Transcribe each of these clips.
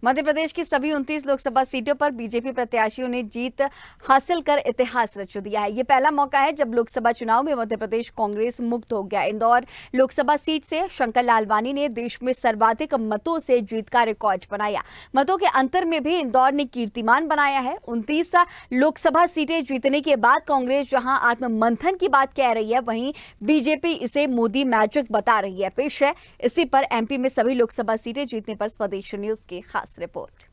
मध्य प्रदेश की सभी 29 लोकसभा सीटों पर बीजेपी प्रत्याशियों ने जीत हासिल कर इतिहास रच दिया है। ये पहला मौका है जब लोकसभा चुनाव में मध्य प्रदेश कांग्रेस मुक्त हो गया। इंदौर लोकसभा सीट से शंकर लालवानी ने देश में सर्वाधिक मतों से जीत का रिकॉर्ड बनाया। मतों के अंतर में भी इंदौर ने कीर्तिमान बनाया है। 29 लोकसभा सीटें जीतने के बाद कांग्रेस जहां आत्ममंथन की बात कह रही है, वहीं बीजेपी इसे मोदी मैजिक बता रही है। पेश है इसी पर एमपी में सभी लोकसभा सीटें जीतने पर स्वदेश न्यूज की खास रिपोर्ट।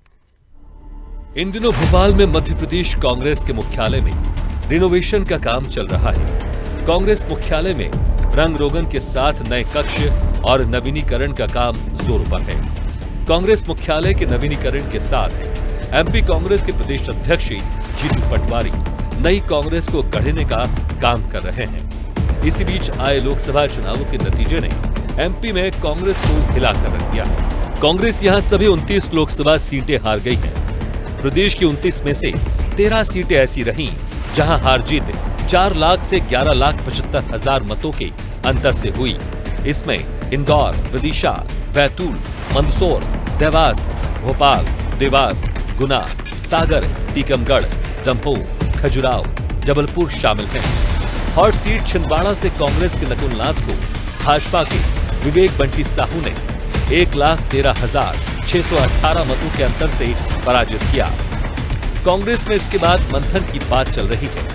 इन दिनों भोपाल में मध्य प्रदेश कांग्रेस के मुख्यालय में रिनोवेशन का काम चल रहा है। कांग्रेस मुख्यालय में रंग रोगन के साथ नए कक्ष और नवीनीकरण का काम जोरों पर है। कांग्रेस मुख्यालय के नवीनीकरण के साथ एमपी कांग्रेस के प्रदेश अध्यक्ष जीतू पटवारी नई कांग्रेस को गढ़ने का काम कर रहे हैं। इसी बीच आए लोकसभा चुनावों के नतीजे ने एमपी में कांग्रेस को हिलाकर रख दिया है। कांग्रेस यहां सभी 29 लोकसभा सीटें हार गई हैं। प्रदेश की 29 में से 13 सीटें ऐसी रहीं जहां हार जीत 4 लाख से 11,75,000 मतों के अंतर से हुई। इसमें इंदौर, विदिशा, बैतूल, मंदसौर, देवास, भोपाल, देवास, गुना, सागर, टीकमगढ़, दमोह, खजुराहो, जबलपुर शामिल हैं। हॉट सीट छिंदवाड़ा से कांग्रेस के नकुलनाथ को भाजपा के विवेक बंटी साहू ने 1,13,618 मतों के अंतर से पराजित किया। कांग्रेस में इसके बाद मंथन की बात चल रही है।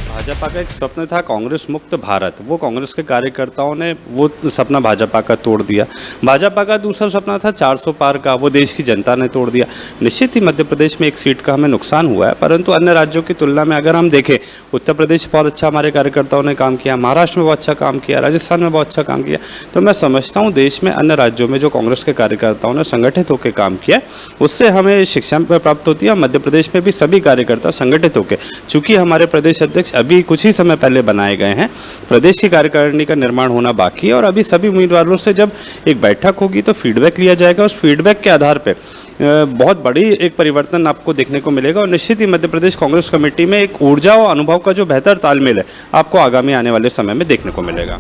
भाजपा का एक स्वप्न था कांग्रेस मुक्त भारत, वो कांग्रेस के कार्यकर्ताओं ने वो सपना भाजपा का तोड़ दिया। भाजपा का दूसरा सपना था 400 पार का, वो देश की जनता ने तोड़ दिया। निश्चित ही मध्य प्रदेश में एक सीट का हमें नुकसान हुआ है, परंतु अन्य राज्यों की तुलना में अगर हम देखें, उत्तर प्रदेश बहुत अच्छा हमारे कार्यकर्ताओं ने काम किया, महाराष्ट्र में बहुत अच्छा काम किया, राजस्थान में बहुत अच्छा काम किया। तो मैं समझता हूँ देश में अन्य राज्यों में जो कांग्रेस के कार्यकर्ताओं ने संगठित होकर काम किया, उससे हमें शिक्षा प्राप्त होती है। मध्य प्रदेश में भी सभी कार्यकर्ता संगठित होकर, चूंकि हमारे प्रदेश अध्यक्ष अभी कुछ ही समय पहले बनाए गए हैं, प्रदेश की कार्यकारिणी का निर्माण होना बाकी है और अभी सभी उम्मीदवारों से जब एक बैठक होगी तो फीडबैक लिया जाएगा। उस फीडबैक के आधार पर बहुत बड़ी एक परिवर्तन आपको देखने को मिलेगा और निश्चित ही मध्य प्रदेश कांग्रेस कमेटी में एक ऊर्जा और अनुभव का जो बेहतर तालमेल है आपको आगामी आने वाले समय में देखने को मिलेगा।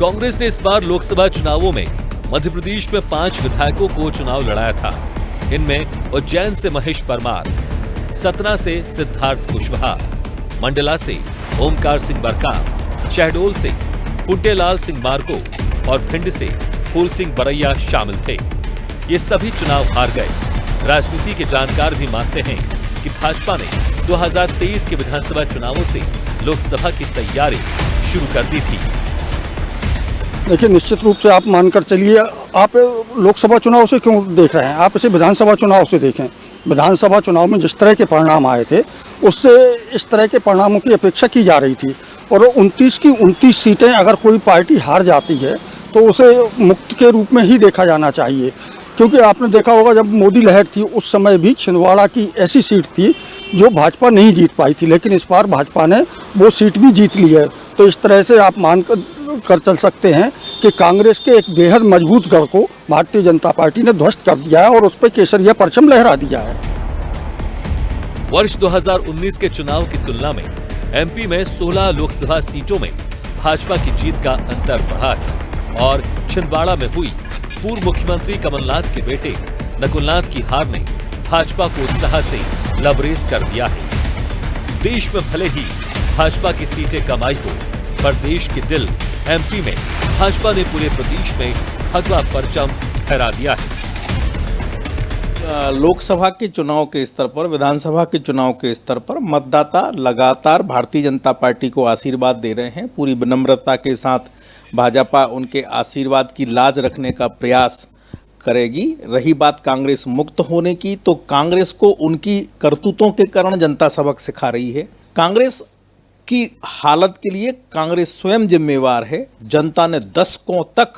कांग्रेस ने इस बार लोकसभा चुनावों में मध्य प्रदेश में 5 विधायकों को चुनाव लड़ाया था। इनमें उज्जैन से महेश परमार, सतना से सिद्धार्थ कुशवाहा, मंडला से ओमकार सिंह बरकार, शहडोल से फुटेलाल सिंह मार्को और भिंड से फूल सिंह बरैया शामिल थे। ये सभी चुनाव हार गए। राजनीति के जानकार भी मानते हैं कि भाजपा ने 2023 के विधानसभा चुनावों से लोकसभा की तैयारी शुरू कर दी थी। देखिए, निश्चित रूप से आप मानकर चलिए, आप लोकसभा चुनाव से क्यों देख रहे हैं, आप इसे विधानसभा चुनाव से देखें। विधानसभा चुनाव में जिस तरह के परिणाम आए थे, उससे इस तरह के परिणामों की अपेक्षा की जा रही थी और 29 की 29 सीटें अगर कोई पार्टी हार जाती है तो उसे मुक्त के रूप में ही देखा जाना चाहिए। क्योंकि आपने देखा होगा जब मोदी लहर थी उस समय भी छिंदवाड़ा की ऐसी सीट थी जो भाजपा नहीं जीत पाई थी, लेकिन इस बार भाजपा ने वो सीट भी जीत ली है। तो इस तरह से आप मान कर चल सकते हैं कि कांग्रेस के एक बेहद मजबूत गढ़ को भारतीय जनता पार्टी ने ध्वस्त कर दिया है और उस पर केसरिया परचम लहरा दिया है। वर्ष 2019 के चुनाव की तुलना में एमपी में 16 लोकसभा सीटों में भाजपा की जीत का अंतर बढ़ा है और छिंदवाड़ा में हुई पूर्व मुख्यमंत्री कमलनाथ के बेटे नकुलनाथ की हार ने भाजपा को उत्साह से लबरेज कर दिया है। देश में भले ही भाजपा की सीटें कम आई हो, पर देश के दिल एमपी में भाजपा ने पूरे प्रदेश में भगवा परचम फहरा दिया है। लोकसभा के चुनाव के स्तर पर, विधानसभा के चुनाव के स्तर पर मतदाता लगातार भारतीय जनता पार्टी को आशीर्वाद दे रहे हैं। पूरी विनम्रता के साथ भाजपा उनके आशीर्वाद की लाज रखने का प्रयास करेगी। रही बात कांग्रेस मुक्त होने की, तो कांग्रेस को उनकी करतूतों के कारण जनता सबक सिखा रही है। कांग्रेस की हालत के लिए कांग्रेस स्वयं जिम्मेवार है। जनता ने दशकों तक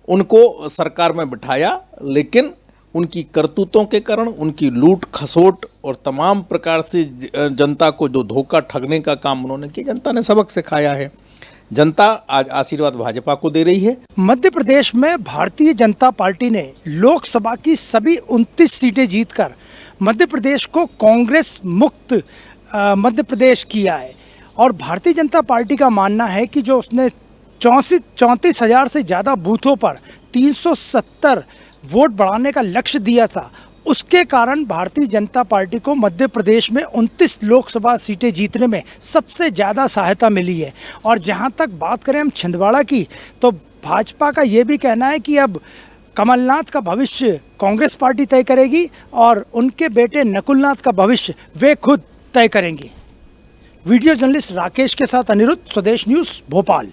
उनको सरकार में बिठाया, लेकिन उनकी करतूतों के कारण, उनकी लूट खसोट और तमाम प्रकार से जनता को जो धोखा ठगने का काम उन्होंने किया, जनता ने सबक सिखाया है। जनता आज आशीर्वाद भाजपा को दे रही है। मध्य प्रदेश में भारतीय जनता पार्टी ने लोकसभा की सभी 29 सीटें जीतकर मध्य प्रदेश को कांग्रेस मुक्त मध्य प्रदेश किया है और भारतीय जनता पार्टी का मानना है कि जो उसने 34,000 से ज़्यादा बूथों पर 370 वोट बढ़ाने का लक्ष्य दिया था, उसके कारण भारतीय जनता पार्टी को मध्य प्रदेश में 29 लोकसभा सीटें जीतने में सबसे ज़्यादा सहायता मिली है। और जहां तक बात करें हम छिंदवाड़ा की, तो भाजपा का ये भी कहना है कि अब कमलनाथ का भविष्य कांग्रेस पार्टी तय करेगी और उनके बेटे नकुलनाथ का भविष्य वे खुद तय करेंगे। वीडियो जर्नलिस्ट राकेश के साथ अनिरुद्ध, स्वदेश न्यूज़, भोपाल।